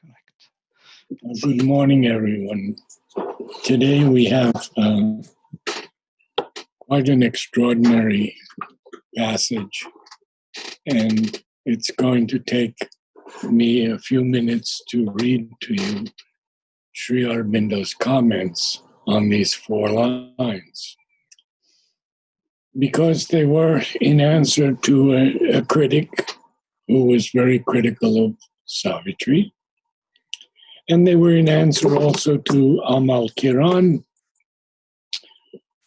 Correct. Good morning, everyone. Today we have quite an extraordinary passage, and it's going to take me a few minutes to read to you Sri Aurobindo's comments on these 4 lines, because they were in answer to a critic who was very critical of Savitri, and they were in answer also to Amal Kiran,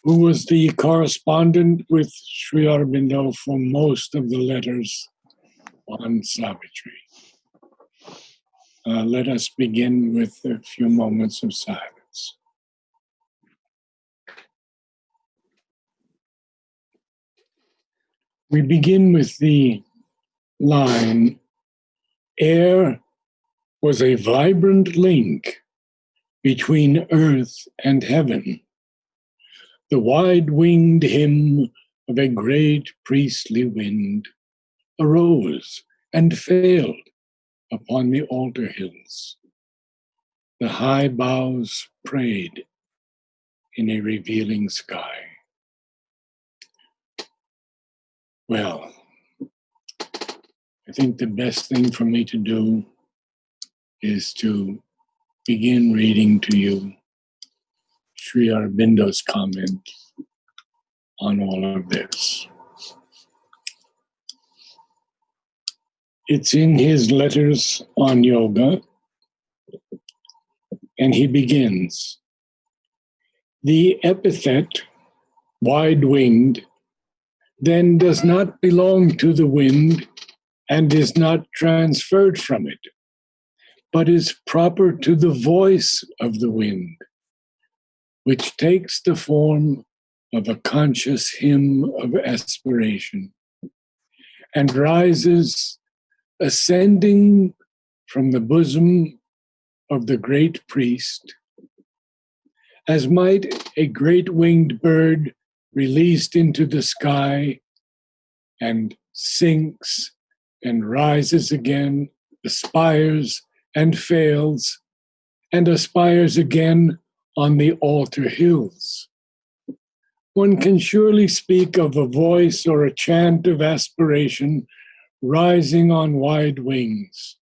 who was the correspondent with Sri Aurobindo for most of the letters on Savitri. Let us begin with a few moments of silence. We begin with the line, "Air was a vibrant link between earth and heaven. The wide-winged hymn of a great priestly wind arose and failed upon the altar hills. The high boughs prayed in a revealing sky." Well, I think the best thing for me to do is to begin reading to you Sri Aurobindo's comment on all of this. It's in his letters on yoga, and he begins, "The epithet, wide-winged, then does not belong to the wind and is not transferred from it, but is proper to the voice of the wind, which takes the form of a conscious hymn of aspiration and rises, ascending from the bosom of the great priest, as might a great winged bird released into the sky, and sinks and rises again, aspires and fails, and aspires again on the altar hills. One can surely speak of a voice or a chant of aspiration rising on wide wings,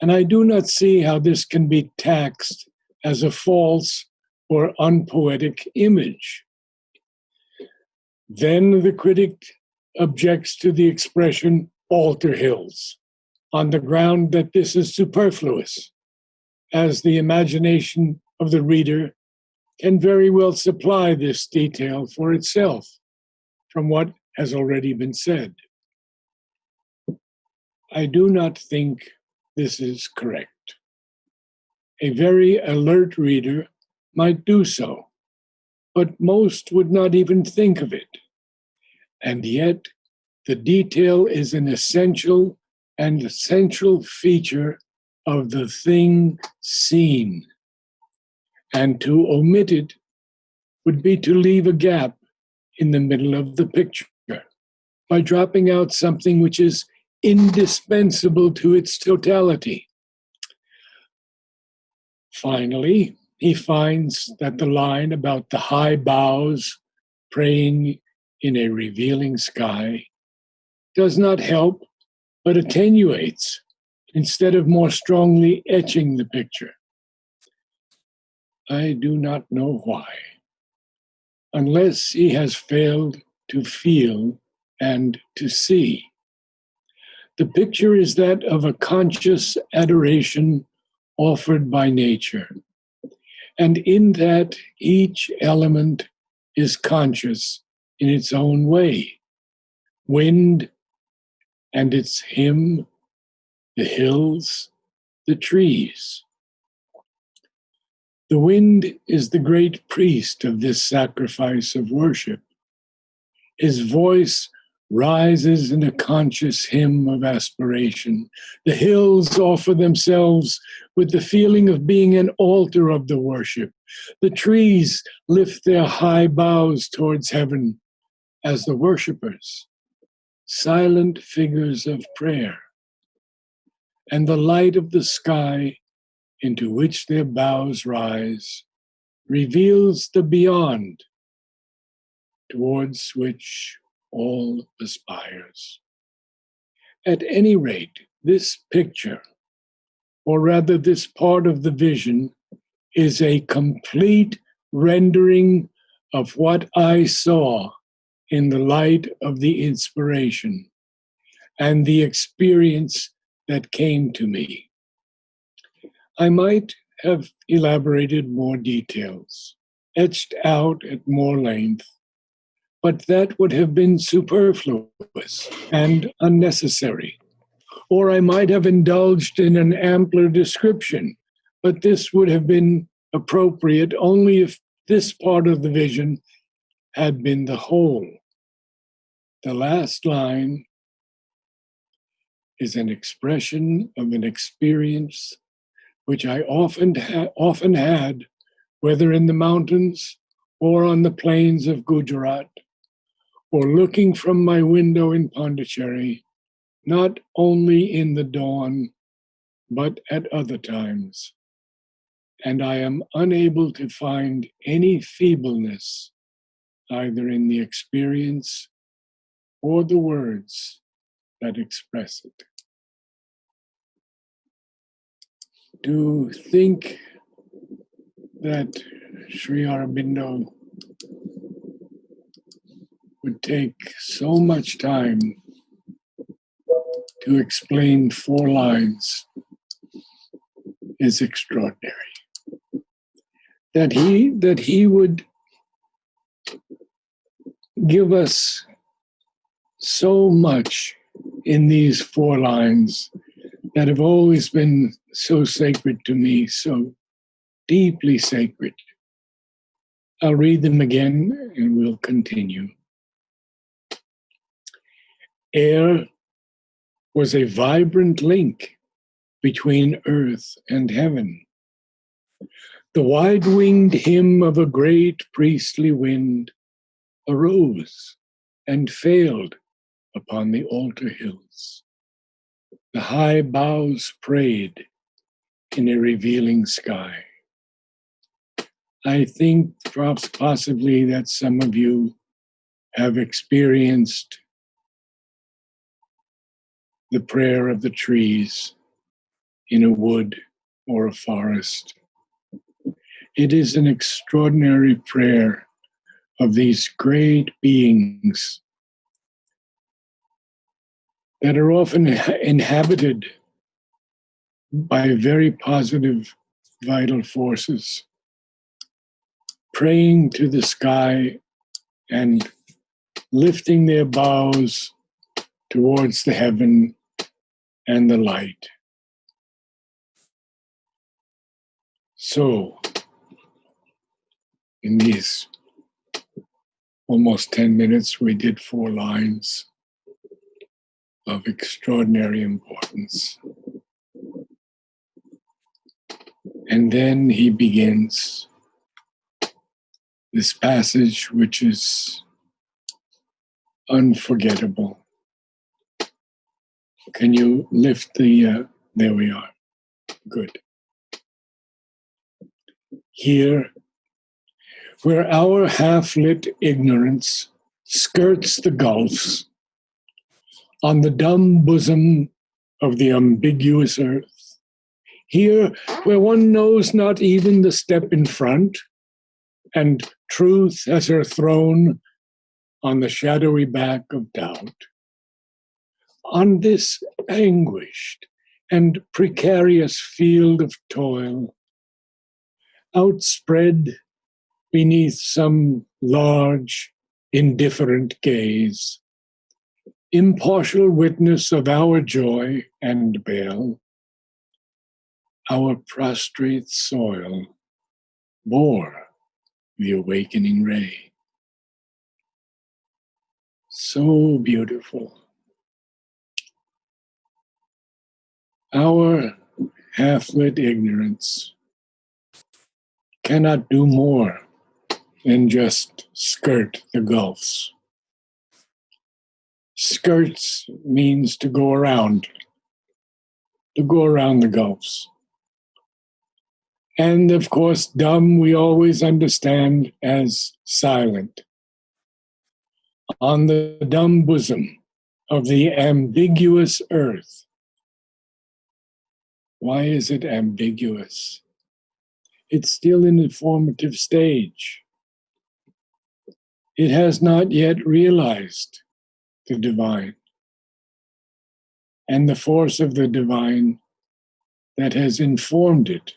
and I do not see how this can be taxed as a false or unpoetic image." Then the critic objects to the expression altar hills, on the ground that this is superfluous, as the imagination of the reader can very well supply this detail for itself from what has already been said. I do not think this is correct. A very alert reader might do so, but most would not even think of it. And yet, the detail is an essential and central feature of the thing seen. And to omit it would be to leave a gap in the middle of the picture by dropping out something which is indispensable to its totality. Finally, he finds that the line about the high boughs praying in a revealing sky does not help, but attenuates, instead of more strongly etching the picture. I do not know why, unless he has failed to feel and to see. The picture is that of a conscious adoration offered by nature, and in that each element is conscious in its own way. Wind and its hymn, the hills, the trees. The wind is the great priest of this sacrifice of worship. His voice rises in a conscious hymn of aspiration. The hills offer themselves with the feeling of being an altar of the worship. The trees lift their high boughs towards heaven as the worshipers, silent figures of prayer. And the light of the sky into which their boughs rise reveals the beyond, towards which all aspires. At any rate, this picture, or rather this part of the vision, is a complete rendering of what I saw in the light of the inspiration and the experience that came to me. I might have elaborated more details, etched out at more length, but that would have been superfluous and unnecessary. Or I might have indulged in an ampler description, but this would have been appropriate only if this part of the vision had been the whole. The last line is an expression of an experience which I often had, whether in the mountains or on the plains of Gujarat, or looking from my window in Pondicherry, not only in the dawn, but at other times. And I am unable to find any feebleness either in the experience or the words that express it. To think that Sri Aurobindo would take so much time to explain 4 lines is extraordinary. That he would give us so much in these 4 lines that have always been so sacred to me, so deeply sacred. I'll read them again and we'll continue. Air was a vibrant link between earth and heaven. The wide-winged hymn of a great priestly wind arose and failed upon the altar hills. The high boughs prayed in a revealing sky. I think perhaps possibly that some of you have experienced the prayer of the trees in a wood or a forest. It is an extraordinary prayer of these great beings that are often inhabited by very positive, vital forces, praying to the sky and lifting their boughs towards the heaven and the light. So, in these almost 10 minutes, we did 4 lines of extraordinary importance. And then he begins this passage, which is unforgettable. Can you lift the, there we are. Good. Here, where our half-lit ignorance skirts the gulfs, on the dumb bosom of the ambiguous earth, here where one knows not even the step in front, and truth has her throne on the shadowy back of doubt. On this anguished and precarious field of toil, outspread beneath some large, indifferent gaze, impartial witness of our joy and bale, our prostrate soil bore the awakening ray. So beautiful. Our half-lit ignorance cannot do more than just skirt the gulfs. Skirts means to go around the gulfs. And of course, dumb we always understand as silent. On the dumb bosom of the ambiguous earth. Why is it ambiguous? It's still in the formative stage. It has not yet realized the divine and the force of the divine that has informed it.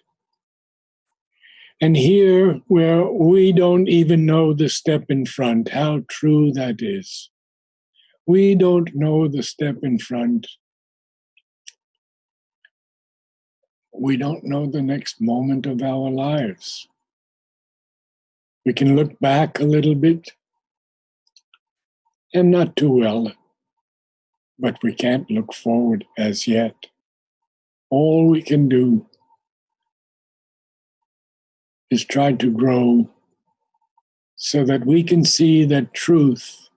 And here, where we don't even know the step in front, how true that is. We don't know the step in front. We don't know the next moment of our lives. We can look back a little bit, and not too well, but we can't look forward as yet. All we can do is try to grow so that we can see that truth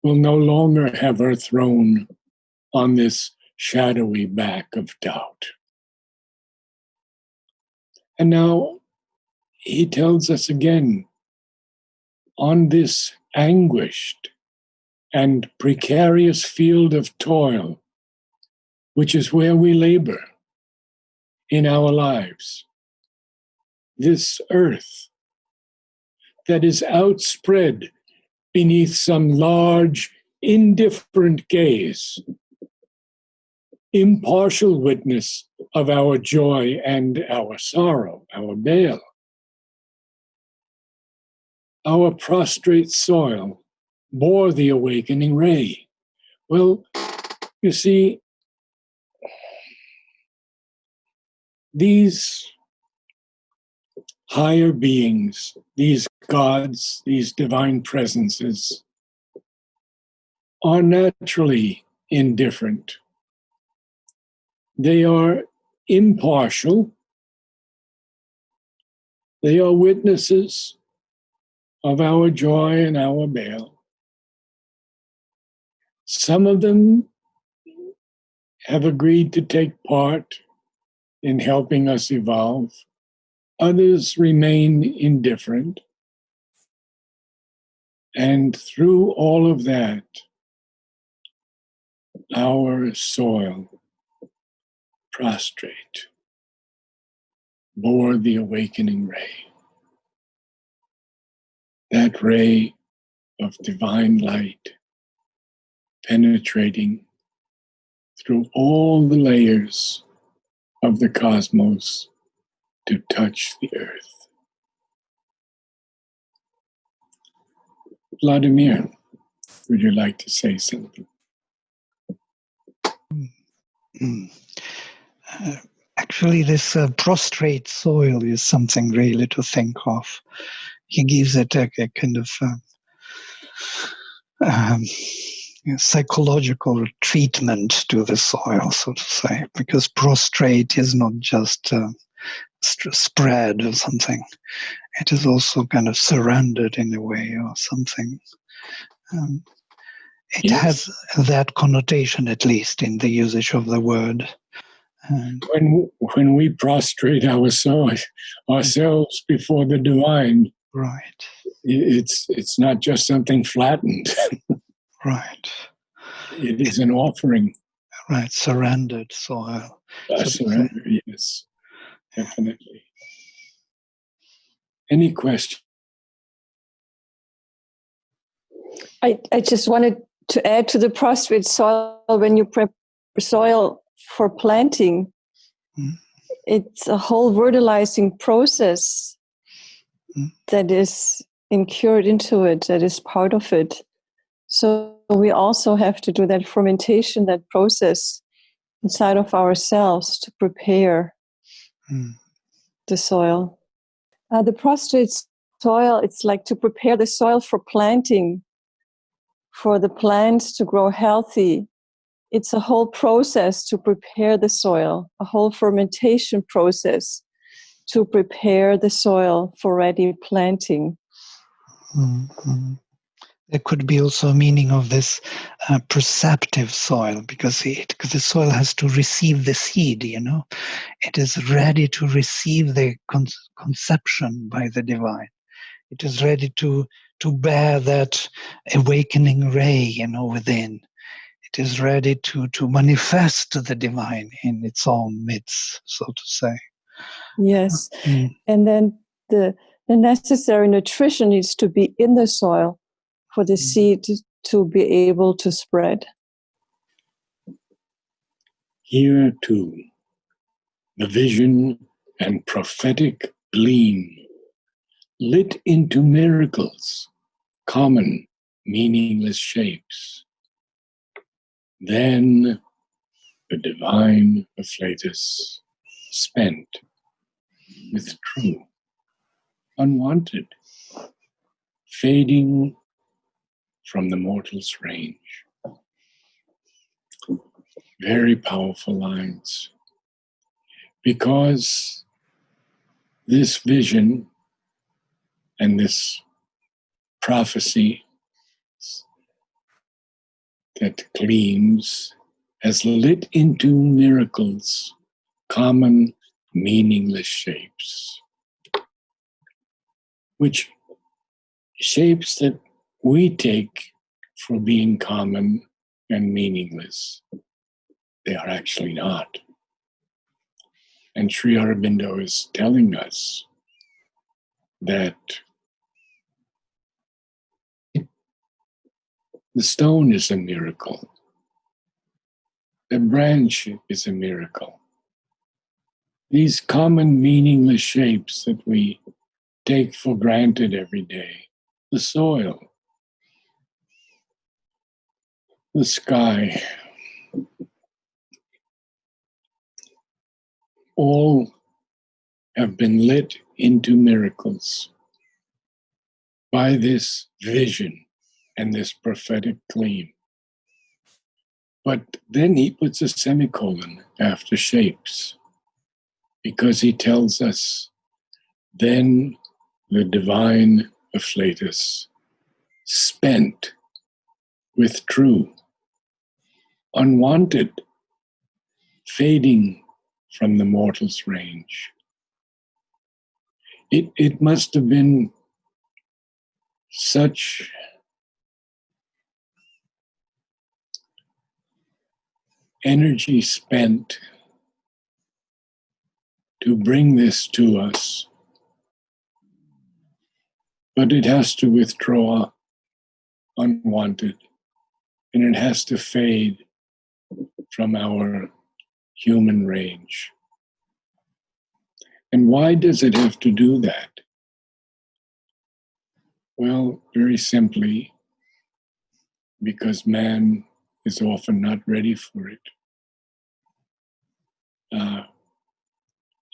will no longer have her throne on this shadowy back of doubt. And now he tells us again, on this anguished and precarious field of toil, which is where we labor in our lives, this earth that is outspread beneath some large, indifferent gaze, impartial witness of our joy and our sorrow, our bale. Our prostrate soil bore the awakening ray. Well, you see, these higher beings, these gods, these divine presences, are naturally indifferent. They are impartial. They are witnesses of our joy and our bale. Some of them have agreed to take part in helping us evolve. Others remain indifferent. And through all of that, our soil, prostrate, bore the awakening ray. That ray of divine light penetrating through all the layers of the cosmos to touch the earth. Vladimir, would you like to say something? Actually, this prostrate soil is something really to think of. He gives it a kind of psychological treatment to the soil, so to say, because prostrate is not just spread or something. It is also kind of surrendered in a way or something. It has that connotation, at least in the usage of the word. When we prostrate ourselves before the divine, right, it's not just something flattened. Right. It is an offering. Right, surrendered soil. Surrender, yes, definitely. Any question? I just wanted to add to the prostrate soil, when you prep soil for planting, it's a whole fertilizing process that is incurred into it, that is part of it. So we also have to do that fermentation, that process inside of ourselves to prepare the soil. The prostrate soil, it's like to prepare the soil for planting, for the plants to grow healthy. It's a whole process to prepare the soil, a whole fermentation process to prepare the soil for ready planting. There could be also a meaning of this perceptive soil, because the soil has to receive the seed, It is ready to receive the conception by the divine. It is ready to bear that awakening ray, within. It is ready to manifest the divine in its own midst, so to say. Yes. Mm. And then the necessary nutrition needs to be in the soil for the seed to be able to spread. Here too, the vision and prophetic gleam lit into miracles, common, meaningless shapes. Then the divine afflatus spent, withdrew, unwanted, fading from the mortal's range. Very powerful lines. Because this vision and this prophecy that gleams has lit into miracles, common, meaningless shapes, which shapes that we take for being common and meaningless, they are actually not. And Sri Aurobindo is telling us that the stone is a miracle. The branch is a miracle. These common meaningless shapes that we take for granted every day, the soil, the sky, all have been lit into miracles by this vision and this prophetic gleam. But then he puts a semicolon after shapes, because he tells us, then the divine afflatus spent, withdrew, unwanted, fading from the mortal's range. It must have been such energy spent to bring this to us, but it has to withdraw unwanted, and it has to fade from our human range. And why does it have to do that? Well, very simply, because man is often not ready for it.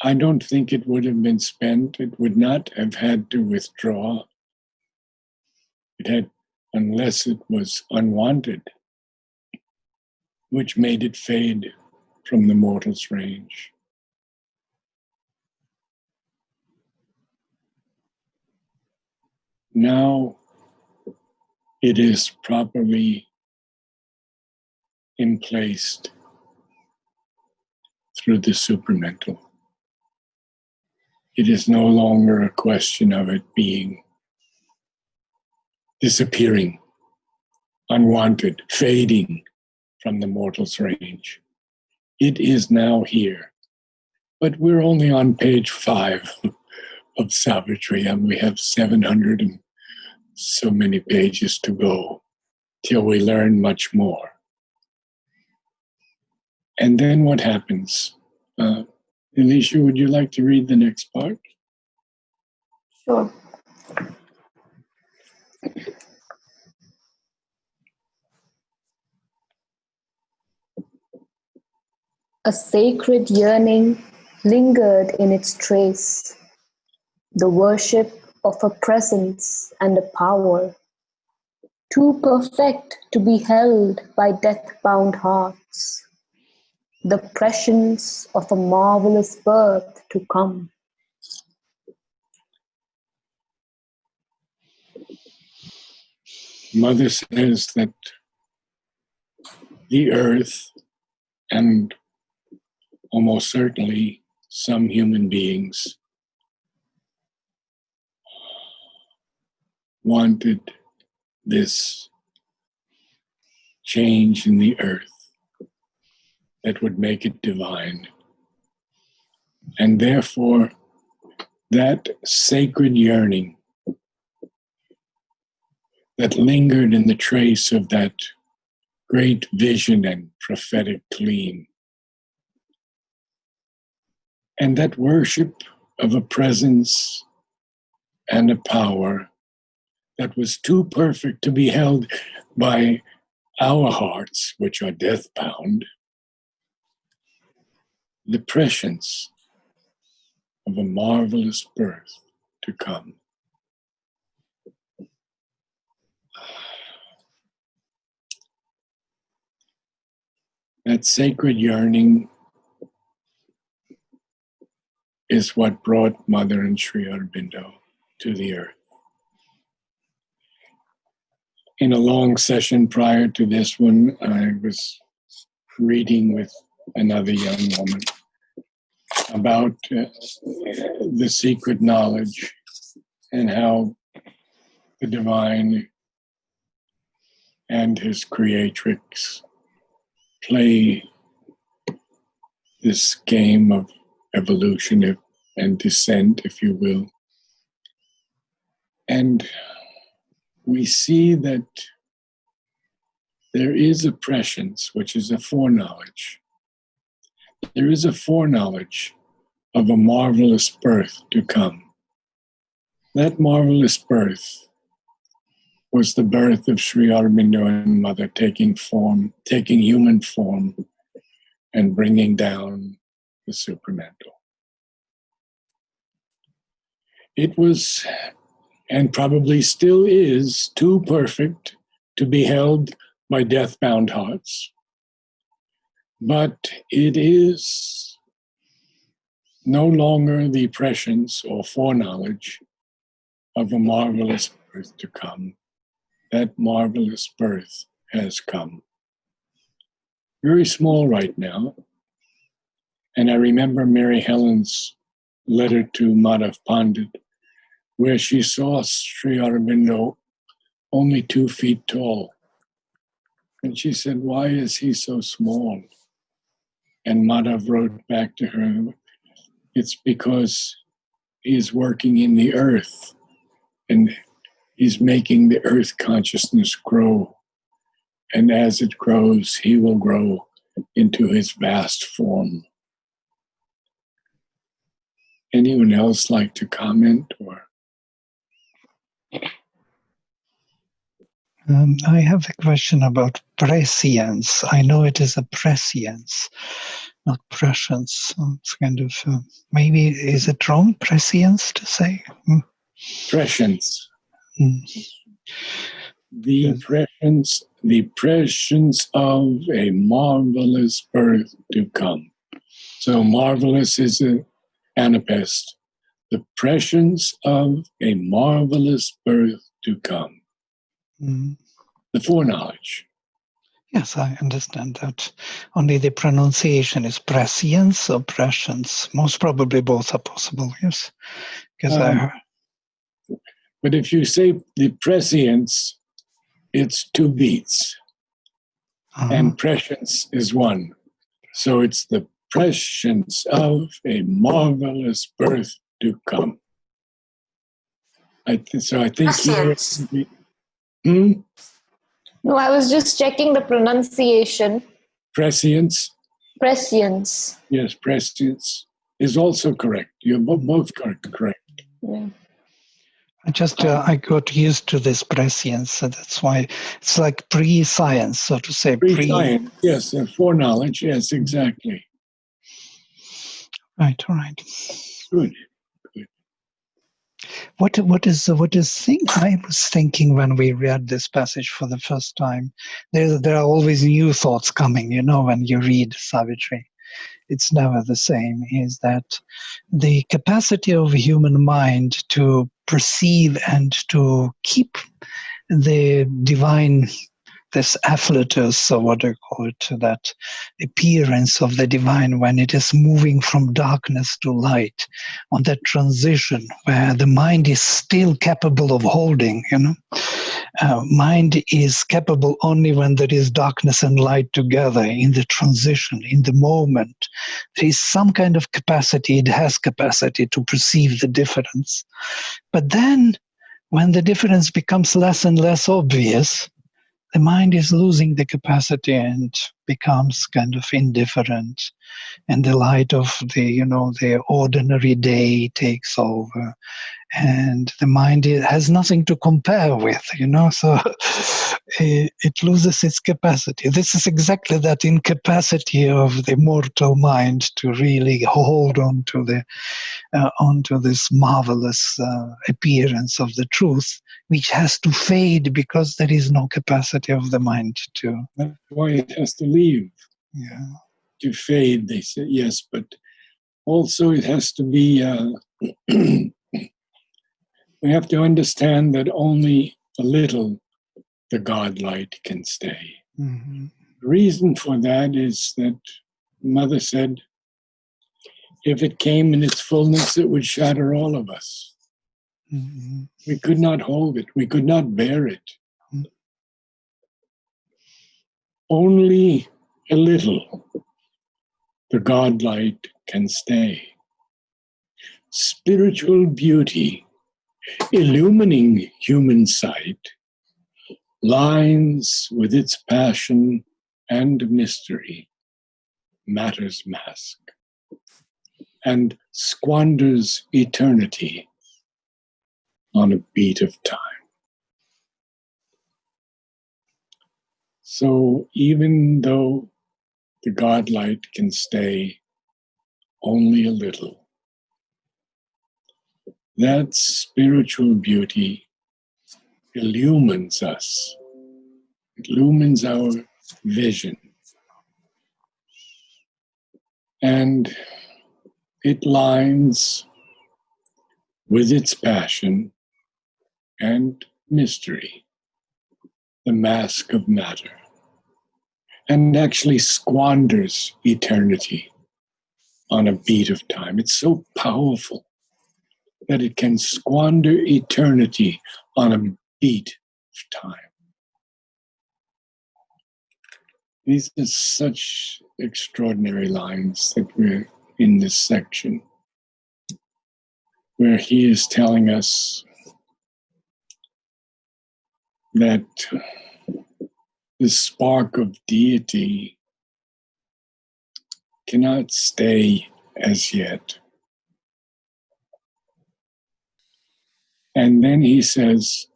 I don't think it would have been spent. It would not have had to withdraw. It had, unless it was unwanted, which made it fade from the mortal's range. Now it is properly emplaced through the supramental. It is no longer a question of it being disappearing, unwanted, fading from the mortal's range. It is now here. But we're only on page 5 of Savitri, and we have 700 and so many pages to go till we learn much more. And then what happens? Alicia, would you like to read the next part? Sure. A sacred yearning lingered in its trace, the worship of a presence and a power, too perfect to be held by death-bound hearts, the prescience of a marvelous birth to come. Mother says that the earth, and almost certainly some human beings, wanted this change in the earth that would make it divine. And therefore, that sacred yearning that lingered in the trace of that great vision and prophetic gleam, and that worship of a presence and a power that was too perfect to be held by our hearts, which are death-bound, the prescience of a marvelous birth to come. That sacred yearning is what brought Mother and Sri Aurobindo to the earth. In a long session prior to this one, I was reading with another young woman about the secret knowledge and how the divine and his creatrix play this game of evolution and descent, if you will. And we see that there is a prescience, which is a foreknowledge. There is a foreknowledge of a marvelous birth to come. That marvelous birth was the birth of Sri Aurobindo and Mother taking human form and bringing down the supramental. It was, and probably still is, too perfect to be held by death-bound hearts. But it is no longer the prescience or foreknowledge of a marvelous birth to come. That marvelous birth has come. Very small right now. And I remember Mary Helen's letter to Madhav Pandit, where she saw Sri Aurobindo only 2 feet tall. And she said, "Why is he so small?" And Madhav wrote back to her, "It's because he's working in the earth and he's making the earth consciousness grow. And as it grows, he will grow into his vast form." Anyone else like to comment? Or I have a question about prescience. I know it is a prescience, not prescience. So it's kind of, maybe, is it wrong, prescience, to say? prescience. Mm. The prescience of a marvelous birth to come. So marvelous is an anapest. The prescience of a marvelous birth to come. Mm. The foreknowledge. Yes, I understand that. Only the pronunciation is prescience or prescience. Most probably both are possible, yes. Because I heard. But if you say the prescience, it's 2 beats. And prescience is 1. So it's the prescience of a marvelous birth to come. I think Prescience. No, No, I was just checking the pronunciation. Prescience. Prescience. Yes, prescience is also correct. You're both correct. Yeah. I got used to this prescience, so that's why it's like pre-science, so to say. Pre-science, yes, and foreknowledge, yes, exactly. Right, all right. Good. What I was thinking when we read this passage for the first time, there are always new thoughts coming, when you read Savitri. It's never the same, is that the capacity of human mind to perceive and to keep the divine, this afflatus, or what I call it, that appearance of the divine when it is moving from darkness to light, on that transition where the mind is still capable of holding, mind is capable only when there is darkness and light together, in the transition, in the moment. There is some kind of capacity, it has capacity to perceive the difference. But then, when the difference becomes less and less obvious, the mind is losing the capacity and becomes kind of indifferent. And the light of the ordinary day takes over. And the mind has nothing to compare with, so it loses its capacity. This is exactly that incapacity of the mortal mind to really hold on to onto this marvelous appearance of the truth, which has to fade because there is no capacity of the mind to. That's why it has to leave. Yeah. To fade, they say, yes, but also it has to be, we have to understand that only a little the God light can stay. Mm-hmm. The reason for that is that Mother said, if it came in its fullness, it would shatter all of us. Mm-hmm. We could not hold it. We could not bear it. Mm-hmm. Only a little the God light can stay. Spiritual beauty, illumining human sight, lines with its passion and mystery, matter's mask, and squanders eternity on a beat of time. So even though the God light can stay only a little, that spiritual beauty illumines us. It illumines our vision. And it lines with its passion and mystery the mask of matter, and actually squanders eternity on a beat of time. It's so powerful that it can squander eternity on a beat of time. These are such extraordinary lines that we're in this section, where he is telling us that the spark of deity cannot stay as yet. And then he says,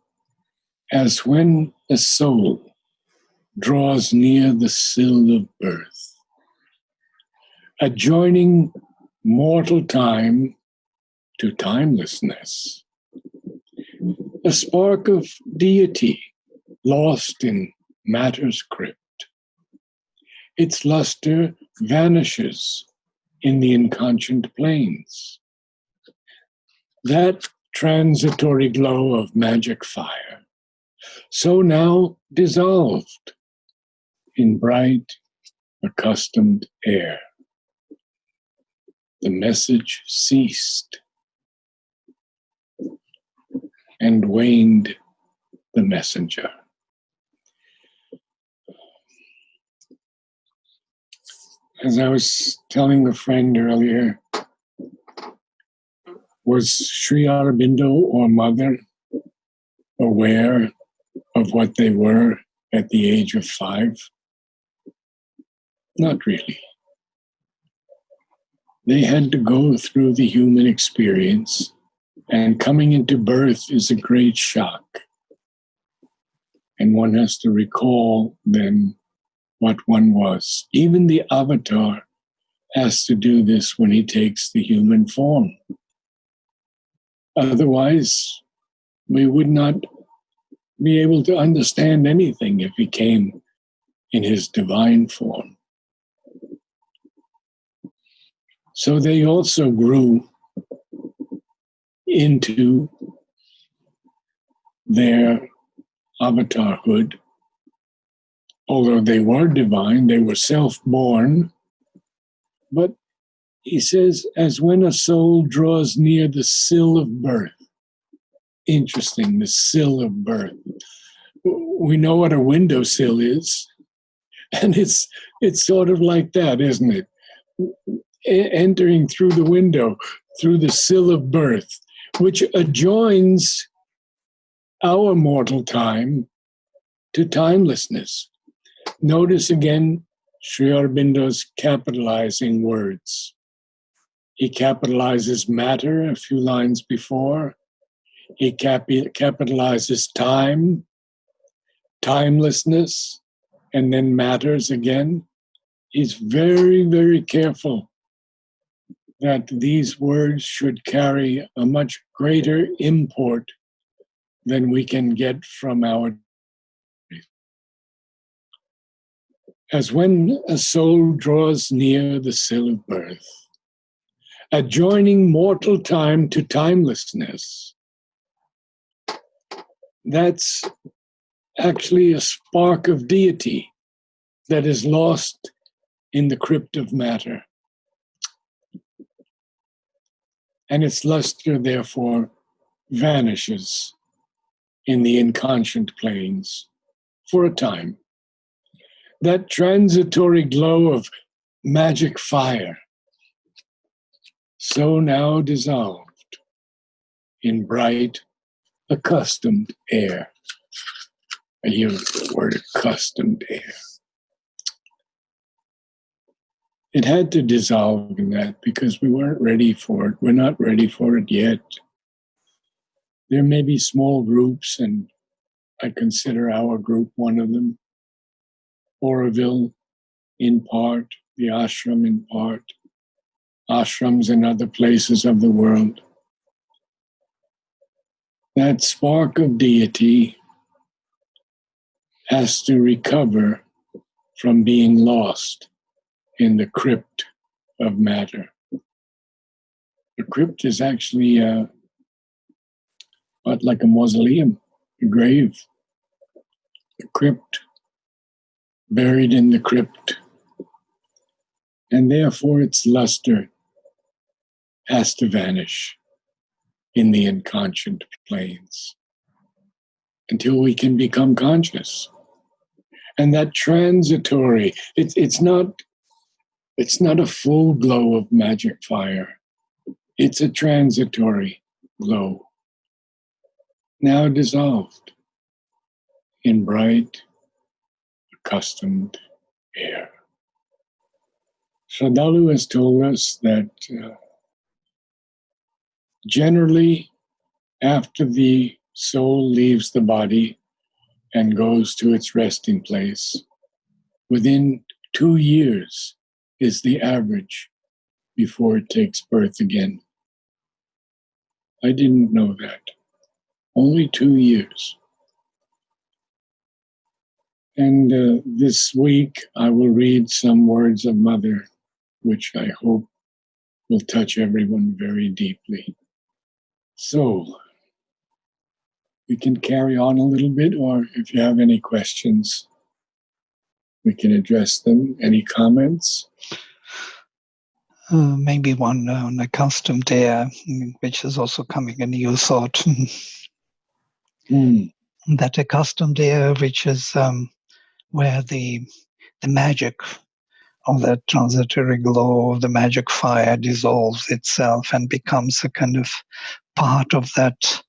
as when a soul draws near the sill of birth, adjoining mortal time to timelessness, a spark of deity lost in matter's crypt, its luster vanishes in the inconscient plains. That transitory glow of magic fire, so now dissolved in bright, accustomed air. The message ceased, and waned the messenger. As I was telling a friend earlier, was Sri Aurobindo or Mother aware of what they were at the age of 5? Not really. They had to go through the human experience, and coming into birth is a great shock. And one has to recall then what one was. Even the avatar has to do this when he takes the human form. Otherwise, we would not be able to understand anything if he came in his divine form. So they also grew into their avatarhood. Although they were divine, they were self-born. But he says, as when a soul draws near the sill of birth. Interesting, the sill of birth. We know what a windowsill is, and it's sort of like that, isn't it? Entering through the window, through the sill of birth, which adjoins our mortal time to timelessness. Notice again Sri Aurobindo's capitalizing words. He capitalizes matter a few lines before. He capitalizes time, timelessness, and then matters again. He's very, very careful that these words should carry a much greater import than we can get from our. As when a soul draws near the sill of birth, adjoining mortal time to timelessness, that's actually a spark of deity that is lost in the crypt of matter. And its luster, therefore, vanishes in the inconscient planes for a time. That transitory glow of magic fire, so now dissolved in bright, accustomed air. I use the word accustomed air. It had to dissolve in that because we weren't ready for it. We're not ready for it yet. There may be small groups, and I consider our group one of them. Oroville in part, the ashram in part, ashrams in other places of the world. That spark of deity has to recover from being lost in the crypt of matter. The crypt is actually like a mausoleum, a grave. The crypt, buried in the crypt. And therefore its luster has to vanish in the inconscient planes until we can become conscious. And that transitory, it's not a full glow of magic fire. It's a transitory glow, now dissolved in bright, accustomed air. Shraddhalu has told us that generally, after the soul leaves the body and goes to its resting place, within 2 years is the average before it takes birth again. I didn't know that. Only 2 years. And this week I will read some words of Mother, which I hope will touch everyone very deeply. So, we can carry on a little bit, or if you have any questions, we can address them. Any comments? Maybe one on accustomed air, which is also coming a new thought. That accustomed air, which is where the magic of that transitory glow of the magic fire dissolves itself and becomes a kind of part of that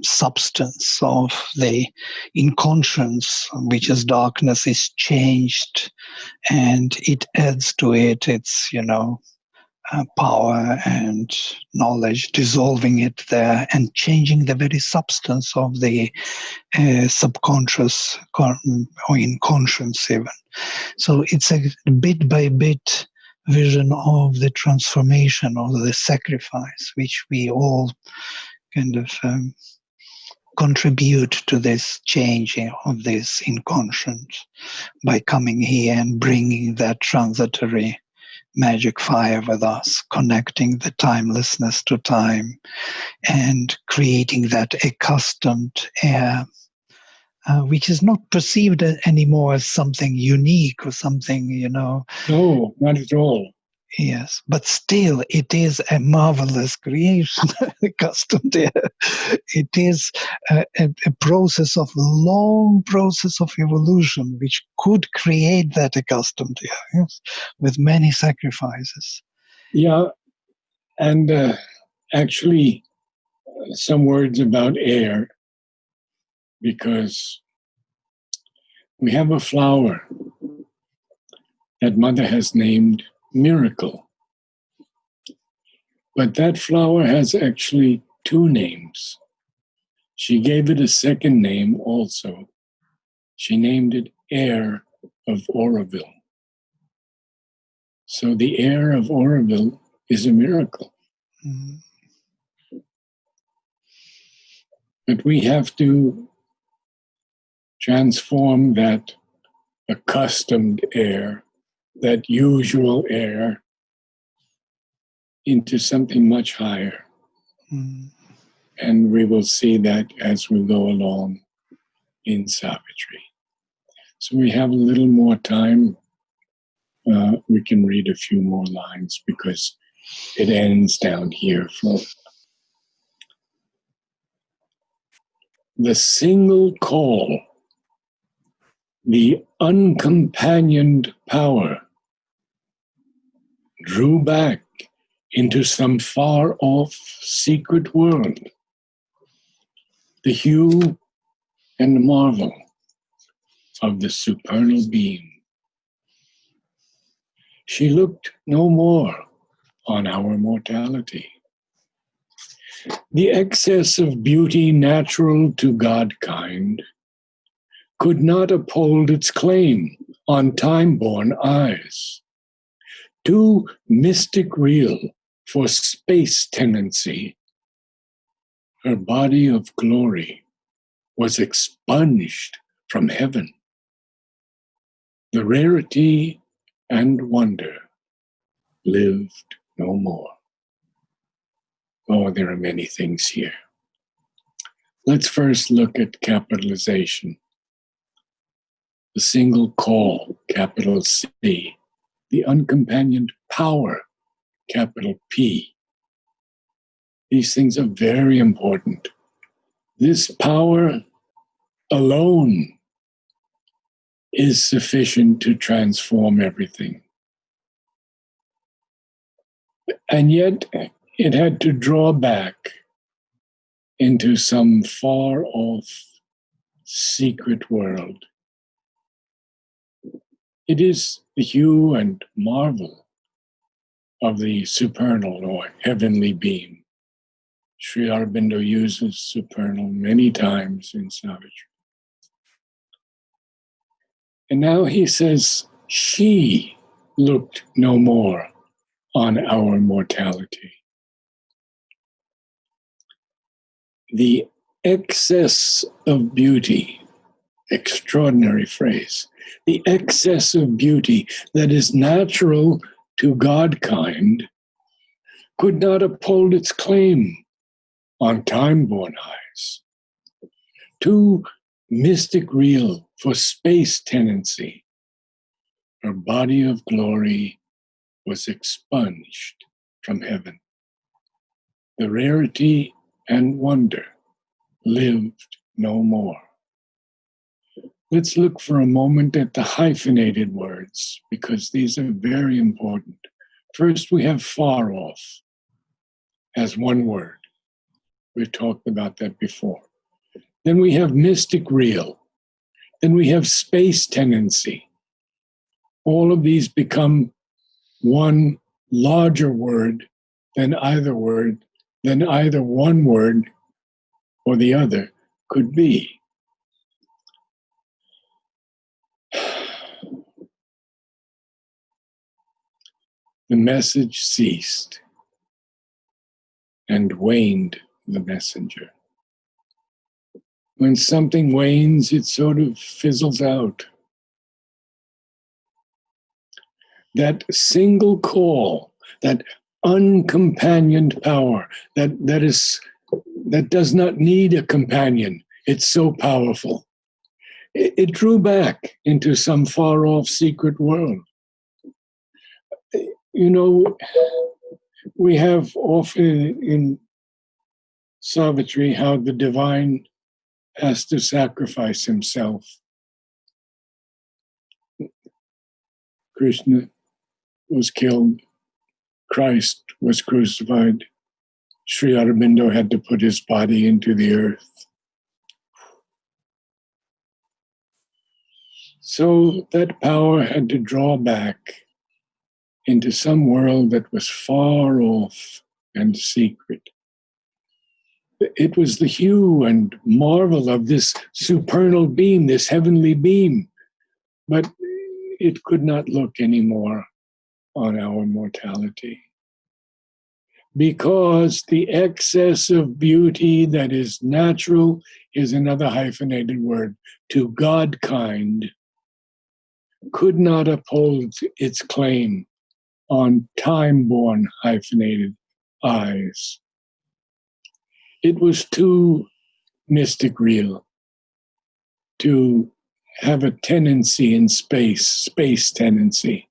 substance of the inconscience, which is darkness, is changed, and it adds to it its, power and knowledge, dissolving it there and changing the very substance of the subconscious or inconscious even. So it's a bit by bit vision of the transformation, of the sacrifice, which we all kind of contribute to this changing of this inconscious by coming here and bringing that transitory magic fire with us, connecting the timelessness to time and creating that accustomed air which is not perceived anymore as something unique or something, No, not at all. Yes, but still, it is a marvelous creation, accustomed air. It is a long process of evolution, which could create that accustomed air, yes, with many sacrifices. Yeah, and actually, some words about air, because we have a flower that Mother has named Miracle. But that flower has actually two names. She gave it a second name also. She named it Air of Oroville. So the air of Oroville is a miracle. Mm. But we have to transform that accustomed air, that usual air, into something much higher. Mm. And we will see that as we go along in Savitri. So we have a little more time. We can read a few more lines because it ends down here. For the single call, the uncompanioned power, drew back into some far-off secret world. The hue and marvel of the supernal beam. She looked no more on our mortality. The excess of beauty natural to Godkind could not uphold its claim on time-born eyes. Too mystic real for space tenancy, her body of glory was expunged from heaven. The rarity and wonder lived no more. Oh, there are many things here. Let's first look at capitalization. The single call, capital C. The uncompanioned power, capital P. These things are very important. This power alone is sufficient to transform everything. And yet, it had to draw back into some far-off secret world. It is the hue and marvel of the supernal or heavenly beam. Sri Aurobindo uses supernal many times in Savitri. And now he says, she looked no more on our mortality. The excess of beauty, extraordinary phrase, the excess of beauty that is natural to Godkind could not uphold its claim on time-born eyes. Too mystic real for space tenancy, her body of glory was expunged from heaven. The rarity and wonder lived no more. Let's look for a moment at the hyphenated words, because these are very important. First, we have far off as one word. We've talked about that before. Then we have mystic real. Then we have space tenancy. All of these become one larger word than either one word or the other could be. The message ceased, and waned the messenger. When something wanes, it sort of fizzles out. That single call, that uncompanioned power, that does not need a companion. It's so powerful. It drew back into some far-off secret world. You know, we have often in Savitri how the divine has to sacrifice himself. Krishna was killed. Christ was crucified. Sri Aurobindo had to put his body into the earth. So that power had to draw back into some world that was far off and secret. It was the hue and marvel of this supernal beam, this heavenly beam, but it could not look anymore on our mortality. Because the excess of beauty that is natural is another hyphenated word, to God kind, could not uphold its claim on time-born hyphenated eyes. It was too mystic real to have a tendency in space tendency.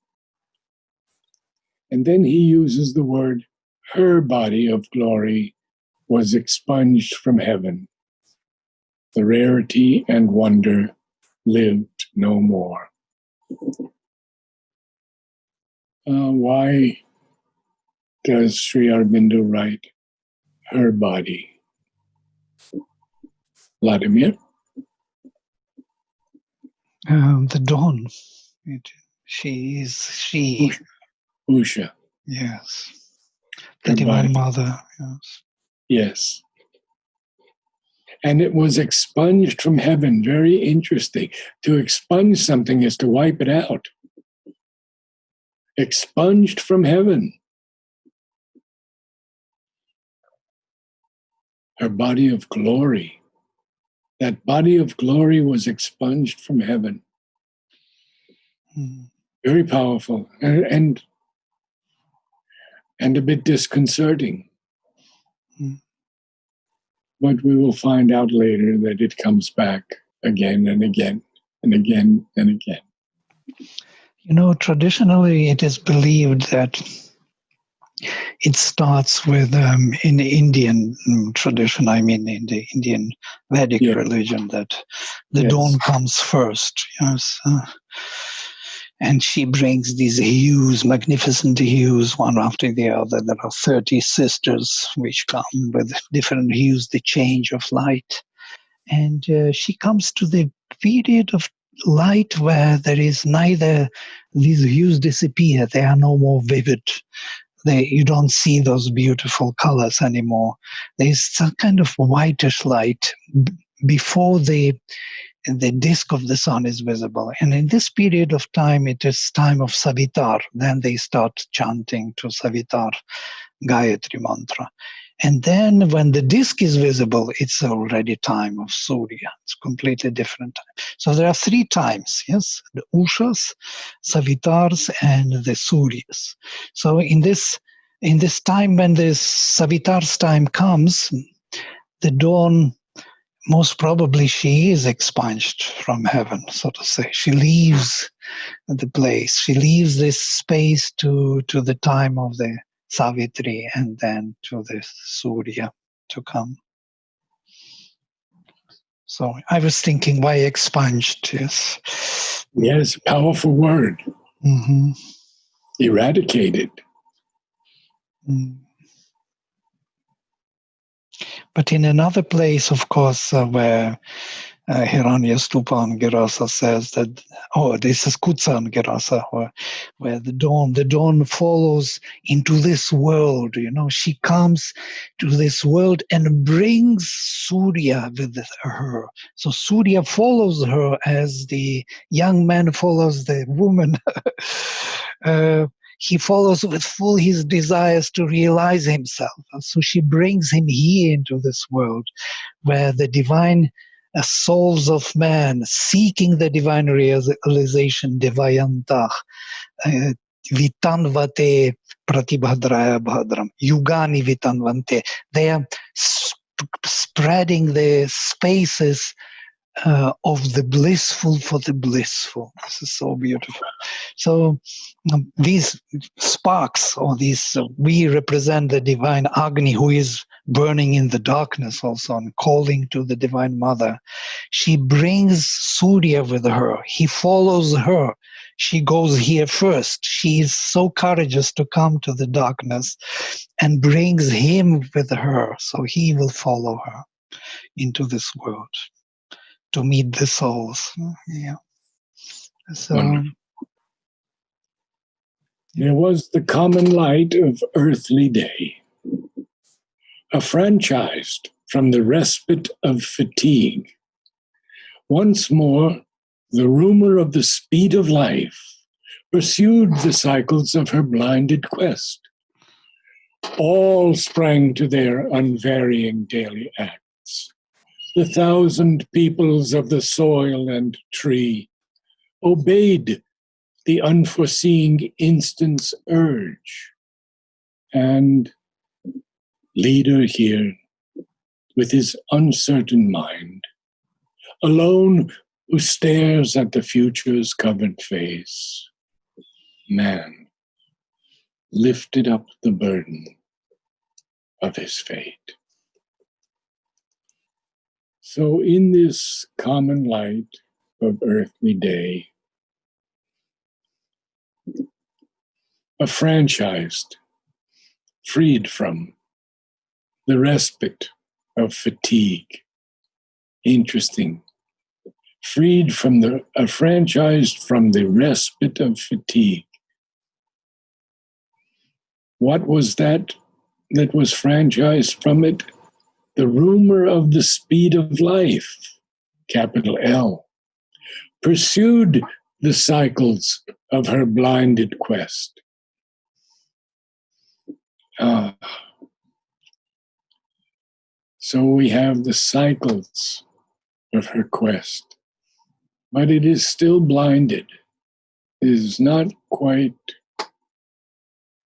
And then he uses the word, her body of glory was expunged from heaven. The rarity and wonder lived no more. Why does Sri Aurobindo write her body? Vladimir? The dawn. She is she. Usha. Yes. The Her Divine body. Mother. Yes. Yes. And it was expunged from heaven. Very interesting. To expunge something is to wipe it out. Expunged from heaven. Her body of glory. That body of glory was expunged from heaven. Very powerful and a bit disconcerting. But we will find out later that it comes back again and again and again and again. You know, traditionally it is believed that it starts with, in the Indian tradition, I mean in the Indian Vedic religion, that the dawn comes first. Yes. And she brings these hues, magnificent hues, one after the other. There are 30 sisters which come with different hues, the change of light. And she comes to the period of light where there is neither, these hues disappear, they are no more vivid. You don't see those beautiful colors anymore. There's some kind of whitish light before the disk of the sun is visible. And in this period of time, it is time of Savitar. Then they start chanting to Savitar, Gayatri mantra. And then when the disk is visible, it's already time of Surya. It's completely different time. So there are three times, yes? The Ushas, Savitars, and the Suryas. So in this time when this Savitar's time comes, the dawn, most probably she is expunged from heaven, so to say. She leaves the place. She leaves this space to the time of the Savitri and then to the Surya to come. So I was thinking, why expunged? Yes. Yes, powerful word. Mm-hmm. Eradicated. Mm. But in another place, of course, where Hiranyasthupa Girasa says that, this is Kutsa Girasa, where the dawn follows into this world. You know, she comes to this world and brings Surya with her. So Surya follows her as the young man follows the woman. He follows with full his desires to realize himself. And so she brings him here into this world where the divine souls of man seeking the divine realization, Devayantah, Vitanvate Pratibhadraya Bhadram, Yugani Vitanvante. They are spreading the spaces of the blissful for the blissful. This is so beautiful. So these sparks, or these, we represent the divine Agni, who is burning in the darkness also and calling to the Divine Mother. She brings Surya with her. He follows her. She goes here first. She is so courageous to come to the darkness and brings him with her. So he will follow her into this world to meet the souls. Yeah. So there was the common light of earthly day, affranchised from the respite of fatigue. Once more, the rumor of the speed of life pursued the cycles of her blinded quest. All sprang to their unvarying daily acts. The 1,000 peoples of the soil and tree obeyed the unforeseen instant's urge. And leader here, with his uncertain mind, alone who stares at the future's covered face, man lifted up the burden of his fate. So in this common light of earthly day, affranchised, freed from the respite of fatigue. Interesting. Freed from affranchised from the respite of fatigue. What was that was franchised from it? The rumor of the speed of life, capital L, pursued the cycles of her blinded quest. So we have the cycles of her quest, but it is still blinded. It is not quite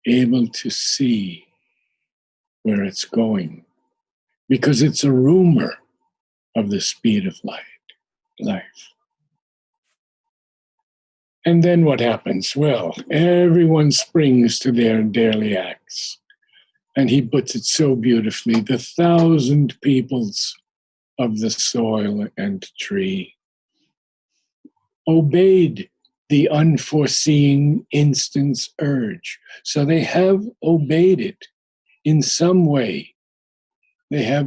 able to see where it's going because it's a rumor of the speed of life. And then what happens? Well, everyone springs to their daily acts. And he puts it so beautifully, the 1,000 peoples of the soil and tree obeyed the unforeseen instant's urge. So they have obeyed it in some way. They're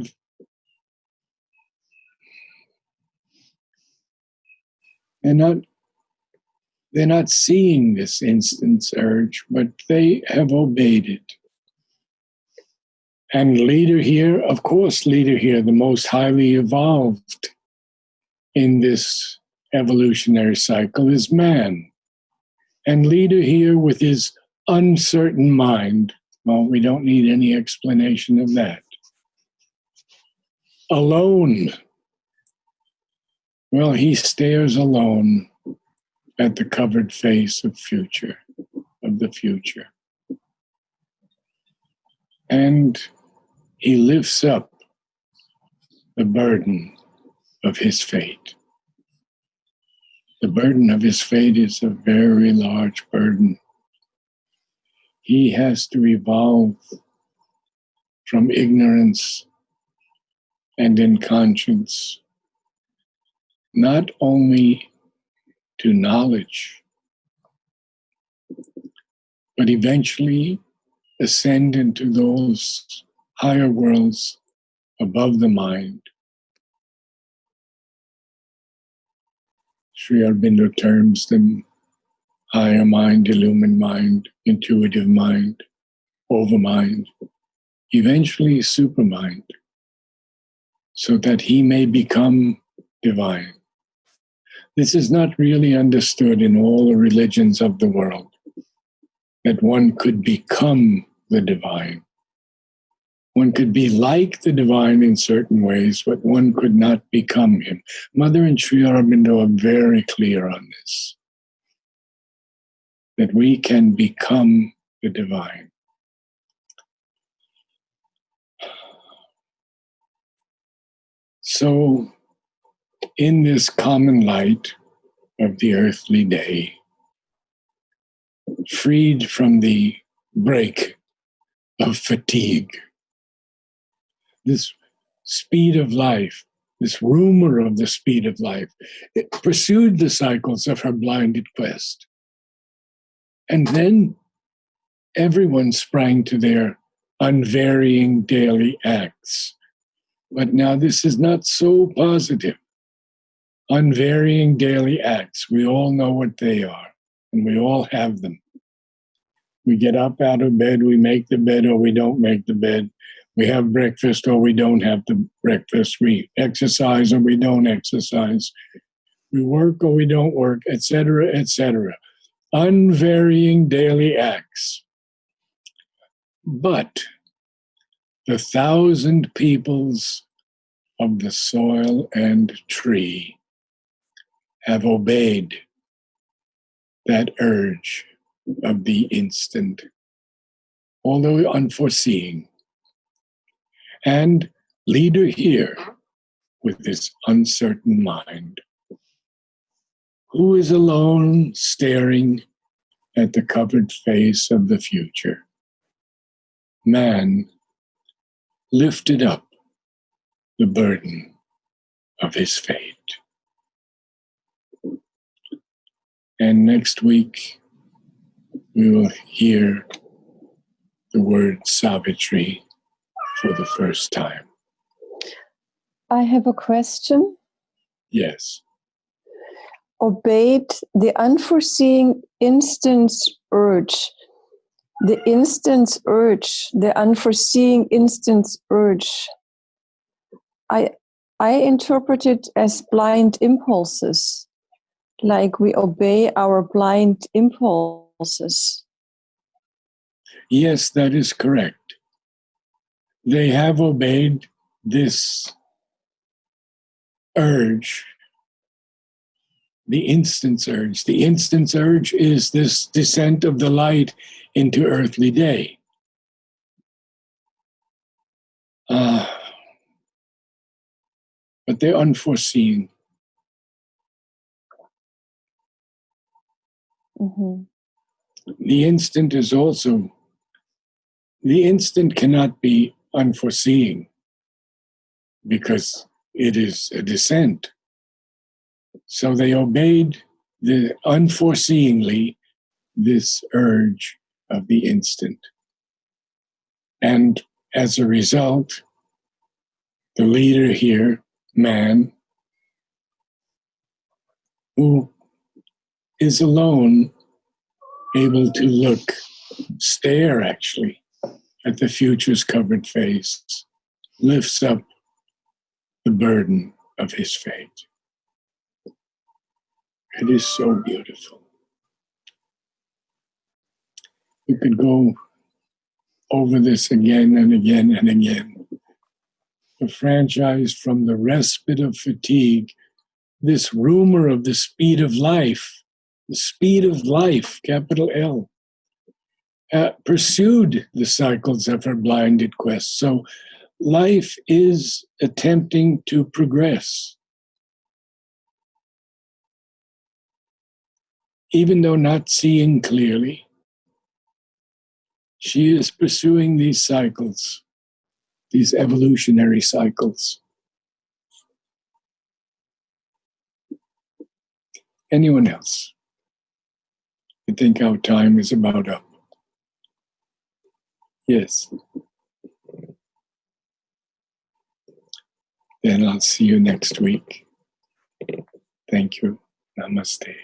not seeing this instant's urge, but they have obeyed it. And leader here, of course, the most highly evolved in this evolutionary cycle is man. And leader here with his uncertain mind, well, we don't need any explanation of that. Alone, well, he stares alone at the covered face of the future. And he lifts up the burden of his fate. The burden of his fate is a very large burden. He has to evolve from ignorance and inconscience, not only to knowledge, but eventually ascend into those higher worlds above the mind. Sri Aurobindo terms them higher mind, illumined mind, intuitive mind, overmind, eventually supermind, so that he may become divine. This is not really understood in all the religions of the world, that one could become the divine. One could be like the divine in certain ways, but one could not become him. Mother and Sri Aurobindo are very clear on this, that we can become the divine. So in this common light of the earthly day, freed from the break of fatigue, this speed of life, this rumor of the speed of life, it pursued the cycles of her blinded quest. And then everyone sprang to their unvarying daily acts. But now this is not so positive. Unvarying daily acts, we all know what they are, and we all have them. We get up out of bed, we make the bed, or we don't make the bed. We have breakfast, or we don't have the breakfast. We exercise, or we don't exercise. We work, or we don't work, etc., etc. Unvarying daily acts. But the 1,000 peoples of the soil and tree have obeyed that urge of the instant, although unforeseeing. And leader here with this uncertain mind, who is alone staring at the covered face of the future. Man lifted up the burden of his fate. And next week, we will hear the word Savitri for the first time. I have a question. Yes. Obeyed the unforeseen instant's urge. The instant's urge, the unforeseen instant's urge. I interpret it as blind impulses, like we obey our blind impulses. Yes, that is correct. They have obeyed this urge, the instant's urge. The instant's urge is this descent of the light into earthly day. But they're unforeseen. Mm-hmm. The instant is also, the instant cannot be unforeseeing because it is a descent. So they obeyed unforeseeingly this urge of the instant. And as a result, the leader here, man, who is alone, able to stare actually at the future's covered face, lifts up the burden of his fate. It is so beautiful. We could go over this again and again and again. The franchise from the respite of fatigue, this rumor of the speed of life, capital L, pursued the cycles of her blinded quest. So life is attempting to progress. Even though not seeing clearly, she is pursuing these cycles, these evolutionary cycles. Anyone else? I think our time is about up. Yes. Then I'll see you next week. Thank you. Namaste.